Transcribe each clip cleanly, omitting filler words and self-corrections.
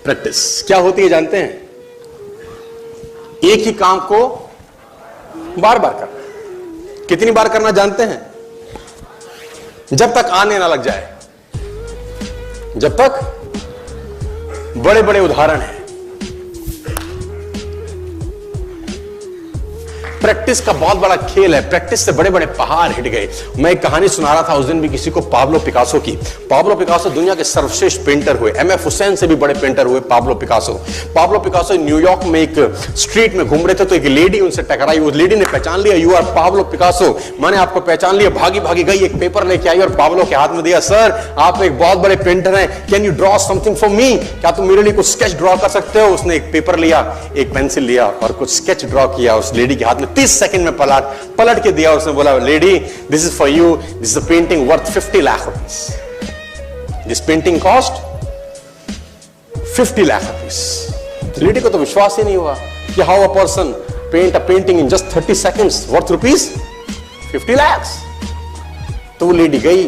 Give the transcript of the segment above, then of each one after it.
Practice क्या होती है जानते हैं? एक ही काम को बार बार करना। कितनी बार करना जानते हैं? जब तक आने ना लग जाए। जब तक बड़े बड़े उदाहरण हैं। प्रैक्टिस का बहुत बड़ा खेल है। प्रैक्टिस से बड़े बड़े पहाड़ हिट गए। मैं एक कहानी सुना रहा था उस दिन भी किसी को, पाब्लो पिकासो की। पाब्लो पिकासो दुनिया के सर्वश्रेष्ठ पेंटर हुए। एमएफ हुसैन से भी बड़े पेंटर हुए Pablo Picasso. Pablo Picasso New York में एक स्ट्रीट में घूम रहे थे तो एक लेडी उनसे टकराई। उस लेडी ने पहचान लिया, यू आर पाब्लो पिकासो, मैंने आपको पहचान लिया। भागी भागी गई, एक पेपर लेके आई और पाब्लो के हाथ में दिया। सर आप एक बहुत बड़े पेंटर हैं, can you draw something for me? क्या तुम मेरे लिए कुछ स्केच ड्रॉ कर सकते हो? उसने एक पेपर लिया, एक पेंसिल लिया और कुछ स्केच ड्रॉ किया उस लेडी के हाथ में। 30 सेकंड में पलट के दिया। उसने बोला, lady this is for you, this is a painting worth 50 lakh rupees. This painting cost 50 lakh rupees. Lady को तो विश्वास ही नहीं हुआ कि how a person paint a painting in just 30 seconds worth rupees 50 lakh. तो वो लेडी गई,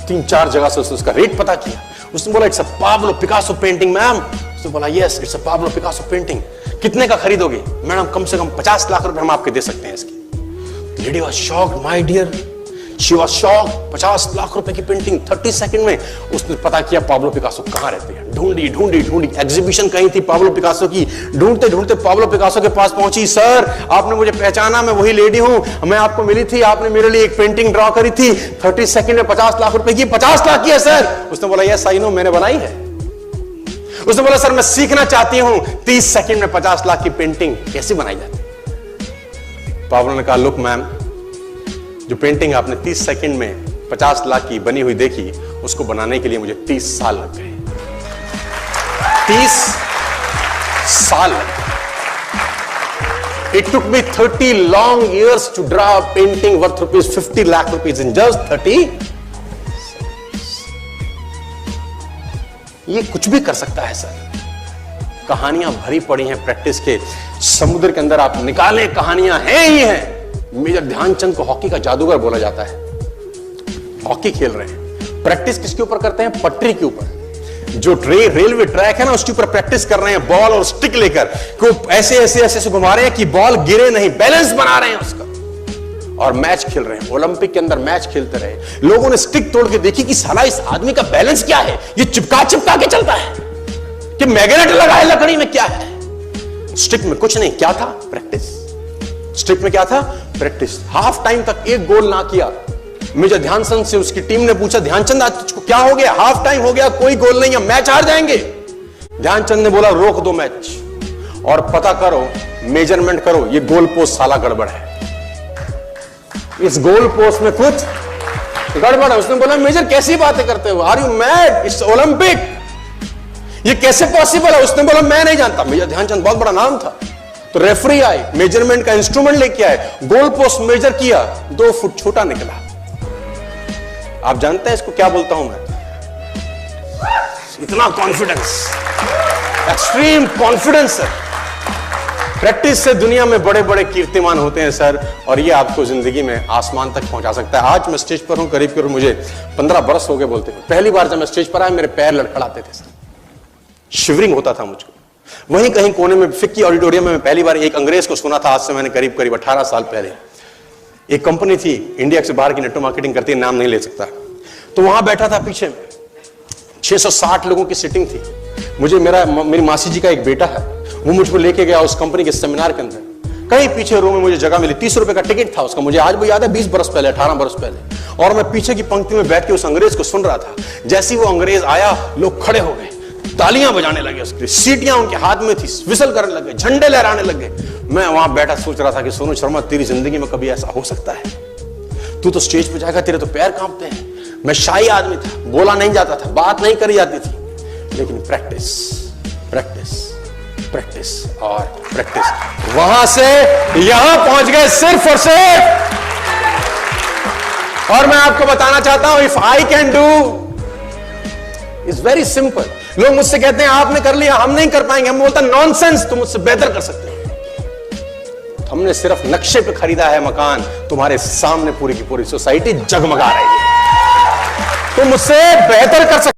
3-4 जगह से उसका रेट पता किया। उसने बोला, it's a Pablo Picasso painting ma'am. उसने बोला, yes it's a Pablo Picasso painting. कितने का खरीदोगे? मैडम कम से कम 50 लाख रुपए हम आपके दे सकते हैं इसकी। Lady was shocked, my dear, she was shocked. 50 lakh रुपए की पेंटिंग 30 सेकंड में। उसने पता किया पाब्लो पिकासो कहां रहते हैं। ढूंढी ढूंढी ढूंढी, एग्जीबिशन कहीं थी पाब्लो पिकासो की। ढूंढते ढूंढते पाब्लो पिकासो के पास पहुंची। सर आपने मुझे पहचाना, मैं वही लेडी हूं, मैं आपको मिली थी, आपने मेरे लिए एक पेंटिंग ड्रॉ करी थी 30 सेकंड में 50 लाख रुपए की। 50 लाख की है सर? उसने बोला, यस आई नो, मैंने बनाई है। उसने बोला, सर मैं सीखना चाहती हूं 30 सेकंड में 50 लाख की पेंटिंग कैसे बनाई जाती है। पाब्लो ने कहा, लुक मैम, जो पेंटिंग आपने 30 सेकंड में 50 लाख की बनी हुई देखी, उसको बनाने के लिए मुझे 30 साल लग गए। 30 साल लग गए। It took me 30 long years to draw a painting worth rupees 50 lakh rupees in just 30। ये कुछ भी कर सकता है सर। कहानियां भरी पड़ी हैं प्रैक्टिस के समुद्र के अंदर। आप निकालें, कहानियां हैं ही हैं। मेजर ध्यानचंद को हॉकी का जादूगर बोला जाता है। हॉकी खेल रहे हैं, प्रैक्टिस किसके ऊपर करते हैं? पटरी के ऊपर। जो रेलवे ट्रैक है ना, उसके ऊपर प्रैक्टिस कर रहे हैं बॉल और स्टिक लेकर। को ऐसे ऐसे ऐसे घुमा रहे हैं कि बॉल गिरे नहीं, बैलेंस बना रहे हैं उसका। और मैच खेल रहे हैं। ओलंपिक के अंदर मैच खेलते रहे। लोगों ने स्टिक तोड़ के देखी कि साला इस आदमी का बैलेंस क्या है, ये चिपका चिपका के चलता है कि मैग्नेट लगा है लकड़ी में, क्या है? स्टिक में कुछ नहीं, क्या था? प्रैक्टिस। स्टिक में क्या था? प्रैक्टिस। हाफ टाइम तक एक गोल ना किया। मेजर ध्यानचंद से उसकी टीम ने पूछा, ध्यानचंद आज तुझको क्या हो गया? हाफ टाइम हो गया, कोई गोल नहीं है, मैच हार जाएंगे। ध्यानचंद ने बोला, रोक दो मैच और पता करो, मेजरमेंट करो, ये गोल पोस्ट साला गड़बड़ है, इस गोल पोस्ट में कुछ गड़बड़ है। उसने बोला, मेजर कैसी बातें करते हो? Are you mad? It's Olympic, ये कैसे पॉसिबल है? उसने बोला, मैं नहीं जानता। मेजर ध्यानचंद बहुत बड़ा नाम था। तो रेफरी आए, मेजरमेंट का इंस्ट्रूमेंट लेके आए, गोल पोस्ट मेजर किया, 2 फुट छोटा निकला। आप जानते हैं इसको क्या बोलता हूं मैं? इतना कॉन्फिडेंस, एक्सट्रीम कॉन्फिडेंस है। प्रैक्टिस से दुनिया में बड़े बड़े कीर्तिमान होते हैं सर, और ये आपको जिंदगी में आसमान तक पहुंचा सकता है। आज मैं स्टेज पर हूं, करीब करीब मुझे 15 बरस हो गए बोलते हैं। पहली बार जब मैं स्टेज पर आया, मेरे पैर लड़खड़ाते थे सर, शिवरिंग होता था मुझको। वहीं कहीं कोने में फिक्की ऑडिटोरियम में मैं पहली बार एक अंग्रेज को सुना था। आज से मैंने करीब करीब 18 साल पहले। एक कंपनी थी इंडिया से बाहर की, नेटवर्क मार्केटिंग करती है, नाम नहीं ले सकता। तो वहां बैठा था पीछे में, 660 लोगों की सिटिंग थी। मुझे मेरी मासी जी का एक बेटा है, वो मुझको लेके गया उस कंपनी के सेमिनार के अंदर। कहीं पीछे रूम में मुझे जगह मिली, 30 रुपए का टिकट था उसका। मुझे आज भी याद है, 20 बरस पहले, 18 बरस पहले। और मैं पीछे की पंक्ति में बैठ के उस अंग्रेज को सुन रहा था। जैसे ही वो अंग्रेज आया, लोग खड़े हो गए, तालियां बजाने लगे, उसकी सीटियां उनके हाथ में थी, विसल करने लगे, झंडे लहराने लगे। मैं वहां बैठा सोच रहा था कि सोनू शर्मा, तेरी जिंदगी में कभी ऐसा हो सकता है? तू तो स्टेज पे जाएगा, तेरे तो पैर कांपते हैं। मैं शाही आदमी था, बोला नहीं जाता था, बात नहीं करी जाती थी, लेकिन प्रैक्टिस प्रैक्टिस प्रैक्टिस और प्रैक्टिस, वहां से यहां पहुंच गए सिर्फ और सिर्फ। और मैं आपको बताना चाहता हूं, if I can do, it's very simple. लोग मुझसे कहते हैं आपने कर लिया, हम नहीं कर पाएंगे। हम बोलता नॉनसेंस, तुम मुझसे बेहतर कर सकते हो। हमने सिर्फ नक्शे पे खरीदा है मकान, तुम्हारे सामने पूरी की पूरी सोसाइटी जगमगा रही है। तुम मुझसे बेहतर कर सकते